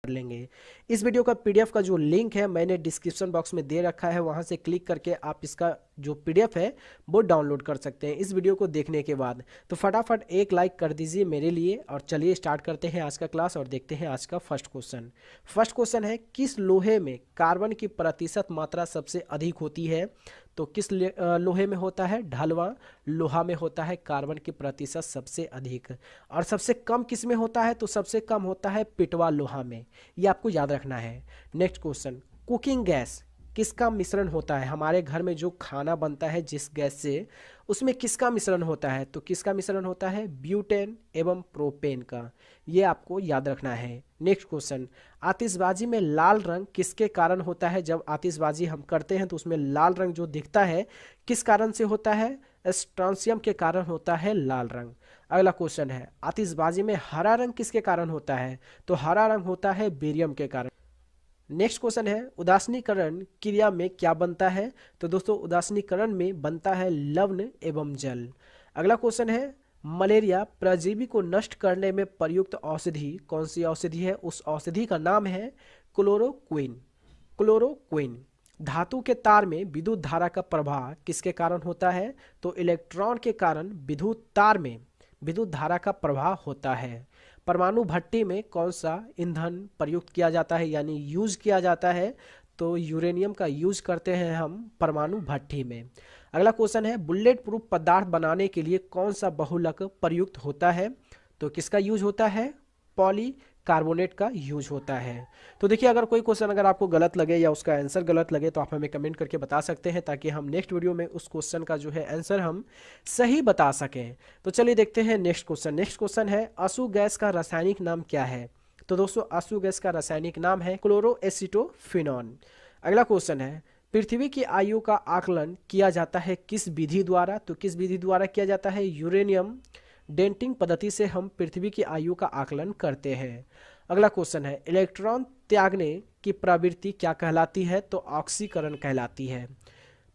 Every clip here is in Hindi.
कर लेंगे। इस वीडियो का पीडीएफ का जो लिंक है मैंने डिस्क्रिप्शन बॉक्स में दे रखा है, वहां से क्लिक करके आप इसका जो पीडीएफ है वो डाउनलोड कर सकते हैं इस वीडियो को देखने के बाद। तो फटाफट एक लाइक कर दीजिए मेरे लिए, और चलिए स्टार्ट करते हैं आज का क्लास और देखते हैं आज का फर्स्ट क्वेश्चन। फर्स्ट क्वेश्चन है, किस लोहे में कार्बन की प्रतिशत मात्रा सबसे अधिक होती है? तो किस लोहे में होता है? ढलवा लोहा में होता है कार्बन की प्रतिशत सबसे अधिक। और सबसे कम किस में होता है? तो सबसे कम होता है पिटवा लोहा में, ये आपको याद रखना है। नेक्स्ट क्वेश्चन, कुकिंग गैस किसका मिश्रण होता है? हमारे घर में जो खाना बनता है जिस गैस से, उसमें किसका मिश्रण होता है? तो किसका मिश्रण होता है? ब्यूटेन एवं प्रोपेन का, ये आपको याद रखना है। नेक्स्ट क्वेश्चन, आतिशबाजी में लाल रंग किसके कारण होता है? जब आतिशबाजी हम करते हैं तो उसमें लाल रंग जो दिखता है किस कारण से होता है? स्ट्रॉन्शियम के कारण होता है लाल रंग। अगला क्वेश्चन है, आतिशबाजी में हरा रंग किसके कारण होता है? तो हरा रंग होता है बेरियम के कारण। नेक्स्ट क्वेश्चन है, उदासीनीकरण क्रिया में क्या बनता है? तो दोस्तों उदासीनीकरण में बनता है लवण एवं जल। अगला क्वेश्चन है, मलेरिया परजीवी को नष्ट करने में प्रयुक्त औषधि कौन सी औषधि है? उस औषधि का नाम है क्लोरोक्विन। क्लोरोक्विन। धातु के तार में विद्युत धारा का प्रवाह किसके कारण होता है? तो इलेक्ट्रॉन के कारण विद्युत तार में विद्युत धारा का प्रवाह होता है। परमाणु भट्टी में कौन सा ईंधन प्रयुक्त किया जाता है यानी यूज किया जाता है? तो यूरेनियम का यूज करते हैं हम परमाणु भट्टी में। अगला क्वेश्चन है, बुलेट प्रूफ पदार्थ बनाने के लिए कौन सा बहुलक प्रयुक्त होता है? तो किसका यूज होता है? पॉलीकार्बोनेट का यूज होता है। तो देखिए, अगर कोई क्वेश्चन अगर आपको गलत लगे या उसका आंसर गलत लगे तो आप हमें कमेंट करके बता सकते हैं, ताकि हम नेक्स्ट वीडियो में उस क्वेश्चन का जो है आंसर हम सही बता सकें। तो चलिए देखते हैं नेक्स्ट क्वेश्चन। नेक्स्ट क्वेश्चन है, असु गैस का रासायनिक नाम क्या है? तो दोस्तों असु गैस का रासायनिक नाम है क्लोरोएसिटोफिनॉन। अगला क्वेश्चन है, पृथ्वी की आयु का आकलन किया जाता है किस विधि द्वारा? तो किस विधि द्वारा किया जाता है? यूरेनियम डेंटिंग पद्धति से हम पृथ्वी की आयु का आकलन करते हैं। अगला क्वेश्चन है, इलेक्ट्रॉन त्यागने की प्रवृत्ति क्या कहलाती है? तो ऑक्सीकरण कहलाती है।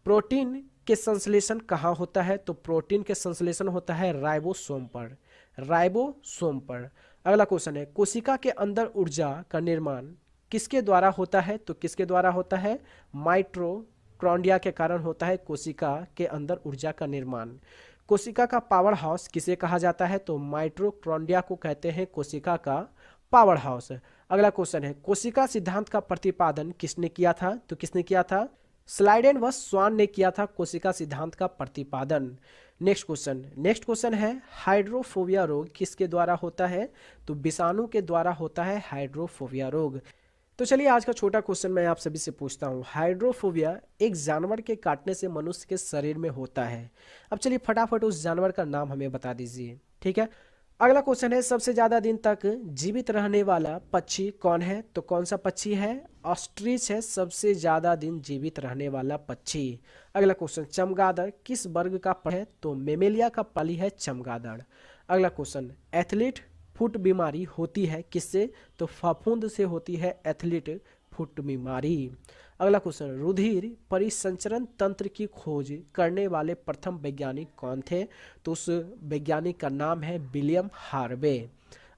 प्रोटीन के संश्लेषण कहाँ होता है? तो प्रोटीन के संश्लेषण होता है राइबोसोम पर। राइबोसोम पर। अगला क्वेश्चन है, कोशिका के अंदर ऊर्जा का निर्माण किसके द्वारा होता है? तो किसके द्वारा होता है? माइटोकॉन्ड्रिया के कारण होता है कोशिका के अंदर ऊर्जा का निर्माण। कोशिका का पावर हाउस किसे कहा जाता है? तो माइटोकॉन्ड्रिया को कहते हैं कोशिका का पावर हाउस। अगला क्वेश्चन है, कोशिका सिद्धांत का प्रतिपादन किसने किया था? तो किसने किया था? स्लाइडेन व स्वान ने किया था कोशिका सिद्धांत का प्रतिपादन। नेक्स्ट क्वेश्चन है, हाइड्रोफोबिया रोग किसके द्वारा होता है? तो विषाणु के द्वारा होता है हाइड्रोफोबिया रोग। तो चलिए आज का छोटा क्वेश्चन मैं आप सभी से पूछता हूँ, हाइड्रोफोबिया एक जानवर के काटने से मनुष्य के शरीर में होता है। अब चलिए फटाफट उस जानवर का नाम हमें बता दीजिए, ठीक है। अगला क्वेश्चन है, सबसे ज्यादा दिन तक जीवित रहने वाला पक्षी कौन है? तो कौन सा पक्षी है? ऑस्ट्रिच है सबसे ज्यादा दिन जीवित रहने वाला पक्षी। अगला क्वेश्चन, चमगादड़ किस वर्ग का है? तो मेमेलिया का पली है चमगादड़। अगला क्वेश्चन, एथलीट फुट बीमारी होती है किससे? तो फफूंद से होती है एथलीट फुट बीमारी। अगला क्वेश्चन, रुधिर परिसंचरण तंत्र की खोज करने वाले प्रथम वैज्ञानिक कौन थे? तो उस वैज्ञानिक का नाम है विलियम हार्वे।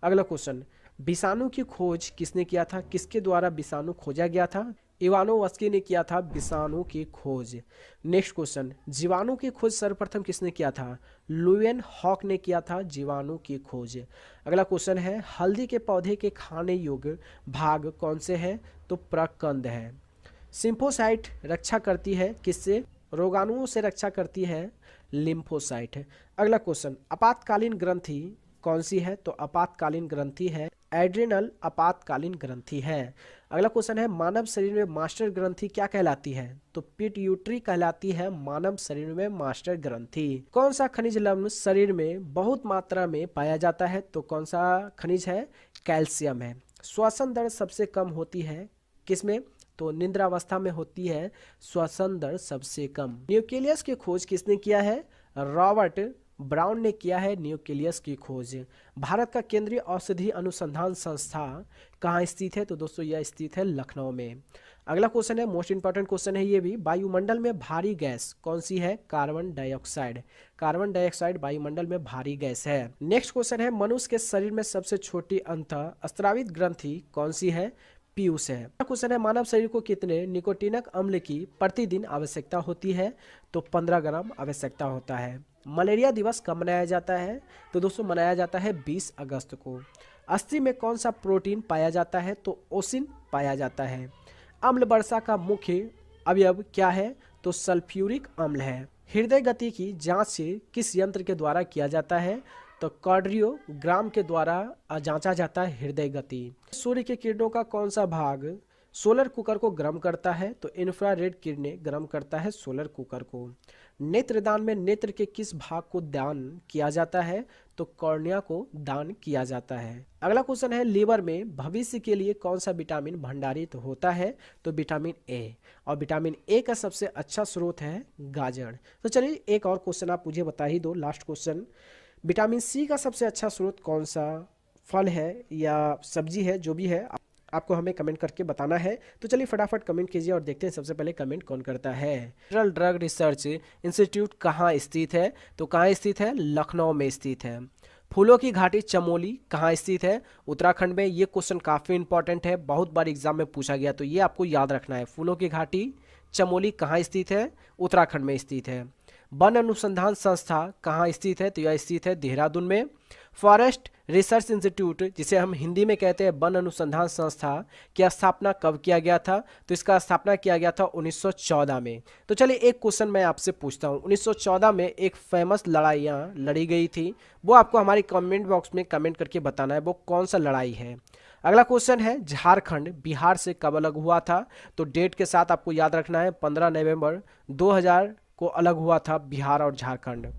अगला क्वेश्चन, विषाणु की खोज किसने किया था? किसके द्वारा विषाणु खोजा गया था? इवानोवस्की ने किया था विषाणु की खोज। नेक्स्ट क्वेश्चन, जीवाणु की खोज सर्वप्रथम किसने किया था? लुएन हॉक ने किया था जीवाणु की खोज। अगला क्वेश्चन है, हल्दी के पौधे के खाने योग्य भाग कौन से हैं? तो प्रकंद है। सिम्फोसाइट रक्षा करती है किससे? रोगाणुओं से रक्षा करती है लिम्फोसाइट। अगला क्वेश्चन, आपातकालीन ग्रंथि कौन सी है? तो आपातकालीन ग्रंथि है एड्रिनल आपातकालीन ग्रंथि है। अगला क्वेश्चन है, मानव शरीर में मास्टर ग्रंथि क्या कहलाती है? तो पिट्यूटरी कहलाती है मानव शरीर में मास्टर ग्रंथि। कौन सा खनिज लवण शरीर में बहुत मात्रा में पाया जाता है? तो कौन सा खनिज है? कैल्शियम है। श्वसन दर सबसे कम होती है किसमें? तो निद्रावस्था में होती है श्वसन दर सबसे कम। न्यूक्लियस की खोज किसने किया है? रॉबर्ट ब्राउन ने किया है न्यूक्लियस की खोज। भारत का केंद्रीय औषधि अनुसंधान संस्था कहाँ स्थित है? तो दोस्तों यह स्थित है लखनऊ में। अगला क्वेश्चन है, मोस्ट इंपॉर्टेंट क्वेश्चन है ये भी, वायुमंडल में भारी गैस कौन सी है? Carbon dioxide. कार्बन डाइऑक्साइड वायुमंडल में भारी गैस है। नेक्स्ट क्वेश्चन है, मनुष्य के शरीर में सबसे छोटी अंतःस्रावित ग्रंथि कौन सी है? पीयूष है। क्वेश्चन है, मानव शरीर को कितने निकोटिनक अम्ल की प्रतिदिन आवश्यकता होती है? तो 15 ग्राम आवश्यकता होता है। मलेरिया दिवस कब मनाया जाता है? तो दोस्तों मनाया जाता है 20 अगस्त को। अस्थि में कौन सा प्रोटीन पाया जाता है? तो ओसिन पाया जाता है। अम्ल वर्षा का मुख्य अवयव क्या है? तो सल्फ्यूरिक अम्ल है। हृदय गति की जांच किस यंत्र के द्वारा किया जाता है? तो कार्डियोग्राम के द्वारा जांचा जाता है हृदय गति। सूर्य के किरणों का कौन सा भाग सोलर कुकर को गर्म करता है? तो इंफ्रारेड किरणें गर्म करता है सोलर कुकर को। नेत्रदान में नेत्र के किस भाग को दान किया जाता है? तो कॉर्निया को दान किया जाता है। अगला क्वेश्चन है, लीवर में भविष्य के लिए कौन सा विटामिन भंडारित होता है? तो विटामिन ए। और विटामिन ए का सबसे अच्छा स्रोत है गाजर। तो चलिए एक और क्वेश्चन आप मुझे बता ही दो, लास्ट क्वेश्चन। विटामिन सी का सबसे अच्छा स्रोत कौन सा फल है या सब्जी है, जो भी है आपको हमें कमेंट करके बताना है। तो चलिए फटाफट कमेंट कीजिए और देखते हैं सबसे पहले कमेंट कौन करता है। सेंट्रल ड्रग रिसर्च इंस्टीट्यूट कहाँ स्थित है? तो कहाँ स्थित है? लखनऊ में स्थित है। फूलों की घाटी चमोली कहाँ स्थित है? उत्तराखंड में। ये क्वेश्चन काफ़ी इंपॉर्टेंट है, बहुत बार एग्जाम में पूछा गया, तो ये आपको याद रखना है। फूलों की घाटी चमोली कहाँ स्थित है? उत्तराखंड में स्थित है। वन अनुसंधान संस्था कहाँ स्थित है? तो यह स्थित है देहरादून में। फॉरेस्ट रिसर्च इंस्टीट्यूट, जिसे हम हिंदी में कहते हैं वन अनुसंधान संस्था, की स्थापना कब किया गया था? तो इसका स्थापना किया गया था 1914 में। तो चलिए एक क्वेश्चन मैं आपसे पूछता हूँ, 1914 में एक फेमस लड़ाइयाँ लड़ी गई थी, वो आपको हमारी कमेंट बॉक्स में कमेंट करके बताना है वो कौन सा लड़ाई है। अगला क्वेश्चन है, झारखंड बिहार से कब अलग हुआ था? तो डेट के साथ आपको याद रखना है, 15 नवंबर 2000 को अलग हुआ था बिहार और झारखंड।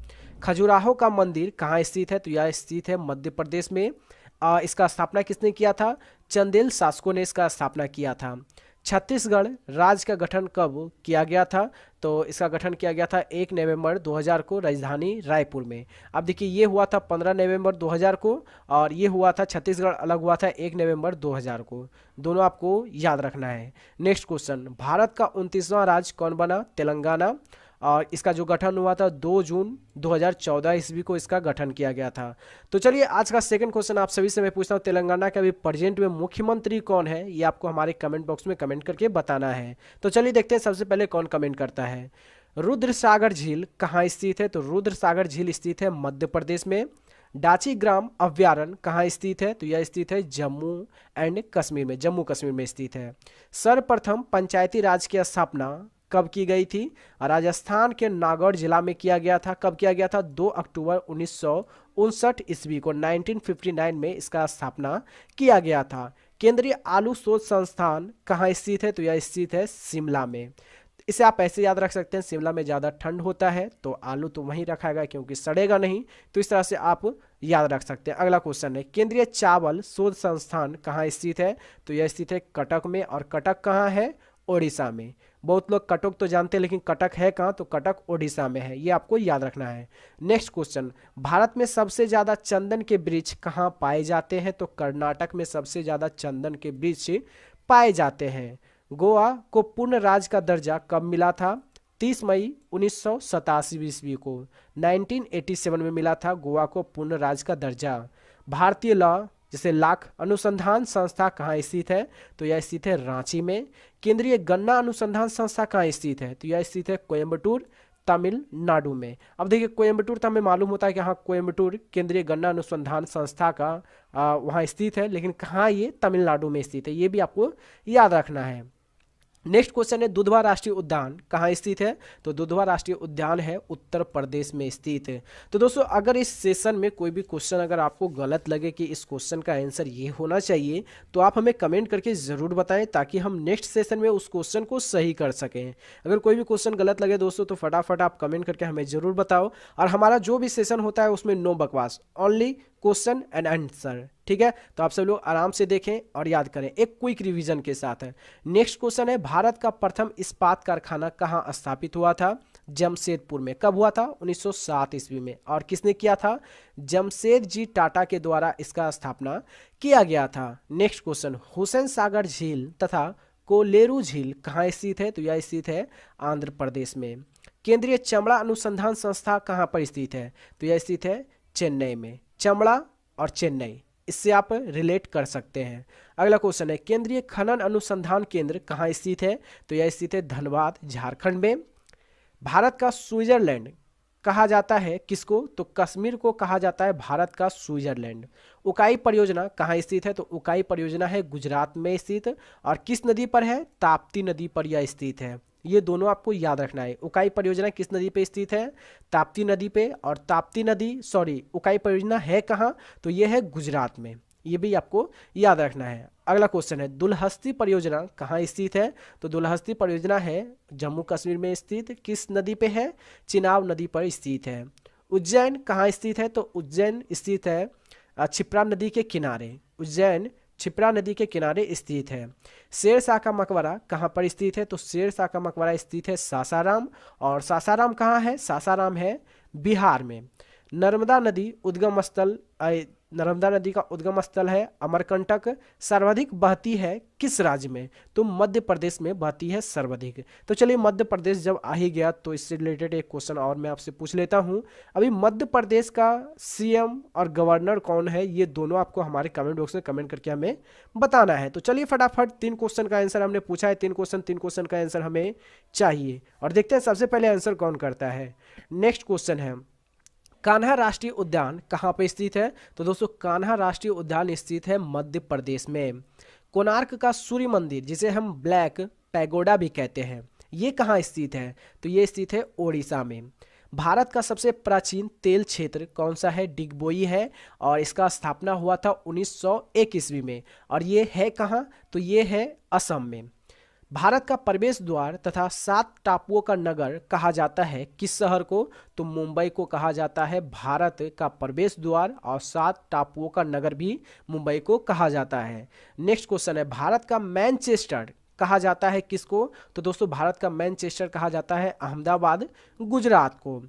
खजुराहो का मंदिर कहाँ स्थित है? तो यह स्थित है मध्य प्रदेश में। इसका स्थापना किसने किया था? चंदेल शासकों ने इसका स्थापना किया था। छत्तीसगढ़ राज्य का गठन कब किया गया था? तो इसका गठन किया गया था 1 नवंबर 2000 को राजधानी रायपुर में। अब देखिए ये हुआ था 15 नवंबर 2000 को और ये हुआ था, छत्तीसगढ़ अलग हुआ था 1 नवंबर 2000 को। दोनों आपको याद रखना है। नेक्स्ट क्वेश्चन, भारत का 29वां राज्य कौन बना? तेलंगाना। और इसका जो गठन हुआ था 2 जून 2014 ईस्वी को इसका गठन किया गया था। तो चलिए आज का सेकंड क्वेश्चन आप सभी से मैं पूछता हूँ, तेलंगाना का अभी प्रेजेंट में मुख्यमंत्री कौन है? ये आपको हमारे कमेंट बॉक्स में कमेंट करके बताना है। तो चलिए देखते हैं सबसे पहले कौन कमेंट करता है। रुद्र सागर झील कहाँ स्थित है? तो रुद्र सागर झील स्थित है मध्य प्रदेश में। डाची ग्राम अभ्यारण्य कहाँ स्थित है? तो यह स्थित है जम्मू एंड कश्मीर में, जम्मू कश्मीर में स्थित है। सर्वप्रथम पंचायती राज की स्थापना कब की गई थी? राजस्थान के नागौर जिला में किया गया था। कब किया गया था? 2 अक्टूबर 1959 ईस्वी को, 1959 में इसका स्थापना किया गया था। केंद्रीय आलू शोध संस्थान कहाँ स्थित है? तो यह स्थित है शिमला में। इसे आप ऐसे याद रख सकते हैं, शिमला में ज़्यादा ठंड होता है तो आलू तो वहीं रखाएगा क्योंकि सड़ेगा नहीं, तो इस तरह से आप याद रख सकते हैं। अगला क्वेश्चन है, केंद्रीय चावल शोध संस्थान कहाँ स्थित है? तो यह स्थित है कटक में। और कटक कहाँ है? ओडिशा में। बहुत लोग कटक तो जानते हैं लेकिन कटक है कहाँ? तो कटक ओडिशा में है, ये आपको याद रखना है। नेक्स्ट क्वेश्चन, भारत में सबसे ज़्यादा चंदन के वृक्ष कहाँ पाए जाते हैं? तो कर्नाटक में सबसे ज़्यादा चंदन के वृक्ष पाए जाते हैं। गोवा को पूर्ण राज्य का दर्जा कब मिला था? 30 मई 1987 ईस्वी को, 1987 में मिला था गोवा को पूर्ण राज्य का दर्जा। भारतीय लॉ जैसे लाख अनुसंधान संस्था कहाँ स्थित है? तो यह स्थित है रांची में। केंद्रीय गन्ना अनुसंधान संस्था कहाँ स्थित है? तो यह स्थित है कोयम्बटूर तमिलनाडु में। अब देखिए कोयम्बटूर तो हमें मालूम होता है कि हाँ कोयम्बटूर केंद्रीय गन्ना अनुसंधान संस्था का वहाँ स्थित है, लेकिन कहाँ ये? तमिलनाडु में स्थित है, ये भी आपको याद रखना है। नेक्स्ट क्वेश्चन है, दुधवा राष्ट्रीय उद्यान कहाँ स्थित है? तो दुधवा राष्ट्रीय उद्यान है उत्तर प्रदेश में स्थित है। तो दोस्तों अगर इस सेशन में कोई भी क्वेश्चन अगर आपको गलत लगे कि इस क्वेश्चन का आंसर ये होना चाहिए, तो आप हमें कमेंट करके ज़रूर बताएं ताकि हम नेक्स्ट सेशन में उस क्वेश्चन को सही कर सकें। अगर कोई भी क्वेश्चन गलत लगे दोस्तों तो फटाफट आप कमेंट करके हमें ज़रूर बताओ। और हमारा जो भी सेशन होता है उसमें नो बकवास, ओनली क्वेश्चन एंड आंसर, ठीक है? तो आप सब लोग आराम से देखें और याद करें एक क्विक रिवीजन के साथ है। नेक्स्ट क्वेश्चन है, भारत का प्रथम इस्पात कारखाना कहाँ स्थापित हुआ था? जमशेदपुर में। कब हुआ था? 1907 ईस्वी में। और किसने किया था? जमशेद जी टाटा के द्वारा इसका स्थापना किया गया था। नेक्स्ट क्वेश्चन, हुसैन सागर झील तथा कोलेरू झील कहाँ स्थित है? तो यह स्थित है आंध्र प्रदेश में। केंद्रीय चमड़ा अनुसंधान संस्था कहाँ पर स्थित है? तो यह स्थित है चेन्नई में। चमड़ा और चेन्नई, इससे आप रिलेट कर सकते हैं। अगला क्वेश्चन है, केंद्रीय खनन अनुसंधान केंद्र कहाँ स्थित है? तो यह स्थित है धनबाद, झारखंड में। भारत का स्विट्जरलैंड कहा जाता है किसको? तो कश्मीर को कहा जाता है भारत का स्विट्जरलैंड। उकाई परियोजना कहाँ स्थित है? तो उकाई परियोजना है गुजरात में स्थित। और किस नदी पर है? ताप्ती नदी पर यह स्थित है। ये दोनों आपको याद रखना है। उकाई परियोजना किस नदी पे स्थित है? ताप्ती नदी पे। और ताप्ती नदी, सॉरी, उकाई परियोजना है कहाँ? तो ये है गुजरात में। ये भी आपको याद रखना है। अगला क्वेश्चन है, दुलहस्ती परियोजना कहाँ स्थित है? तो दुलहस्ती परियोजना है जम्मू कश्मीर में स्थित। किस नदी पे है? चिनाब नदी पर स्थित है। उज्जैन कहाँ स्थित है? तो उज्जैन स्थित है क्षिप्रा नदी के किनारे। उज्जैन क्षिप्रा नदी के किनारे स्थित है। शेरशाह का मकबरा कहाँ पर स्थित है? तो शेरशाह का मकबरा स्थित है सासाराम। और सासाराम कहाँ है? सासाराम है बिहार में। नर्मदा नदी उद्गम स्थल, नर्मदा नदी का उद्गम स्थल है अमरकंटक। सर्वाधिक बहती है किस राज्य में? तो मध्य प्रदेश में बहती है सर्वाधिक। तो चलिए, मध्य प्रदेश जब आ ही गया तो इससे रिलेटेड एक क्वेश्चन और मैं आपसे पूछ लेता हूं। अभी मध्य प्रदेश का सीएम और गवर्नर कौन है? ये दोनों आपको हमारे कमेंट बॉक्स में कमेंट करके हमें बताना है। तो चलिए फटाफट 3 क्वेश्चन का आंसर हमने पूछा है। 3 क्वेश्चन का आंसर हमें चाहिए और देखते हैं सबसे पहले आंसर कौन करता है। नेक्स्ट क्वेश्चन है, कान्हा राष्ट्रीय उद्यान कहाँ पे स्थित है? तो दोस्तों, कान्हा राष्ट्रीय उद्यान स्थित है मध्य प्रदेश में। कोणार्क का सूर्य मंदिर, जिसे हम ब्लैक पैगोडा भी कहते हैं, ये कहाँ स्थित है? तो ये स्थित है ओडिशा में। भारत का सबसे प्राचीन तेल क्षेत्र कौन सा है? डिगबोई है। और इसका स्थापना हुआ था 1901 ईस्वी में। और ये है कहाँ? तो ये है असम में। भारत का प्रवेश द्वार तथा 7 टापुओं का नगर कहा जाता है किस शहर को? तो मुंबई को कहा जाता है भारत का प्रवेश द्वार। और 7 टापुओं का नगर भी मुंबई को कहा जाता है। नेक्स्ट क्वेश्चन है, भारत का मैनचेस्टर कहा जाता है किसको? तो दोस्तों, भारत का मैनचेस्टर कहा जाता है अहमदाबाद, गुजरात को।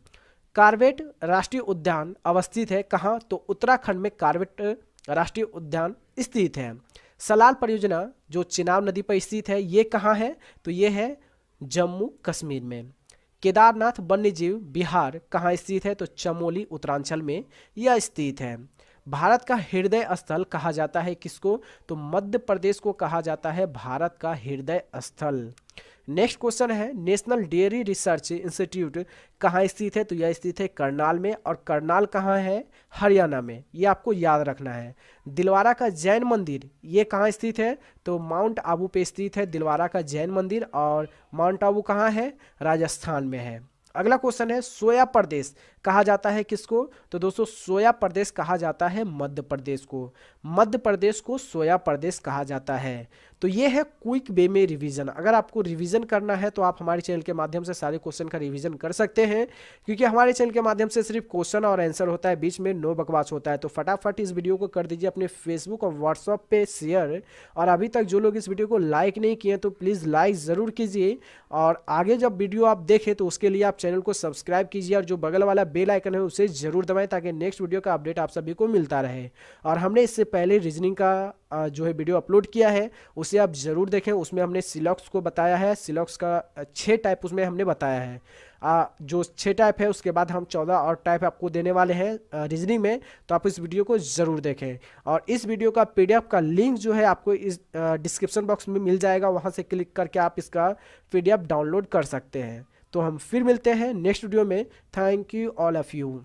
कार्बेट राष्ट्रीय उद्यान अवस्थित है कहाँ? तो उत्तराखंड में कार्बेट राष्ट्रीय उद्यान स्थित है। सलाल परियोजना जो चिनाब नदी पर स्थित है, ये कहाँ है? तो ये है जम्मू कश्मीर में। केदारनाथ वन्यजीव बिहार कहाँ स्थित है? तो चमोली, उत्तरांचल में यह स्थित है। भारत का हृदय स्थल कहा जाता है किसको? तो मध्य प्रदेश को कहा जाता है भारत का हृदय स्थल। नेक्स्ट क्वेश्चन है, नेशनल डेयरी रिसर्च इंस्टीट्यूट कहाँ स्थित है? तो यह स्थित है करनाल में। और करनाल कहाँ है? हरियाणा में। ये आपको याद रखना है। दिलवारा का जैन मंदिर ये कहाँ स्थित है? तो माउंट आबू पे स्थित है दिलवारा का जैन मंदिर। और माउंट आबू कहाँ है? राजस्थान में है। अगला क्वेश्चन है, सोया प्रदेश कहा जाता है किसको? तो दोस्तों, सोया प्रदेश कहा जाता है मध्य प्रदेश को। मध्य प्रदेश को सोया प्रदेश कहा जाता है। तो ये है क्विक वे में रिवीजन। अगर आपको रिवीजन करना है तो आप हमारे चैनल के माध्यम से सारे क्वेश्चन का रिवीजन कर सकते हैं, क्योंकि हमारे चैनल के माध्यम से सिर्फ क्वेश्चन और आंसर होता है, बीच में नो बकवास होता है। तो फटाफट इस वीडियो को कर दीजिए अपने फेसबुक और व्हाट्सएप पे शेयर। और अभी तक जो लोग इस वीडियो को लाइक नहीं किए तो प्लीज़ लाइक ज़रूर कीजिए। और आगे जब वीडियो आप देखें तो उसके लिए आप चैनल को सब्सक्राइब कीजिए और जो बगल वाला बेल आइकन है उसे ज़रूर दबाएं, ताकि नेक्स्ट वीडियो का अपडेट आप सभी को मिलता रहे। और हमने इससे पहले रीजनिंग का जो है वीडियो अपलोड किया है, उसे आप ज़रूर देखें। उसमें हमने सिलॉक्स को बताया है। सिलॉक्स का 6 टाइप उसमें हमने बताया है। जो 6 टाइप है उसके बाद हम 14 और टाइप आपको देने वाले हैं रीजनिंग में। तो आप इस वीडियो को ज़रूर देखें। और इस वीडियो का PDF का लिंक जो है आपको इस डिस्क्रिप्शन बॉक्स में मिल जाएगा, वहाँ से क्लिक करके आप इसका PDF डाउनलोड कर सकते हैं। तो हम फिर मिलते हैं नेक्स्ट वीडियो में। Thank you all of you.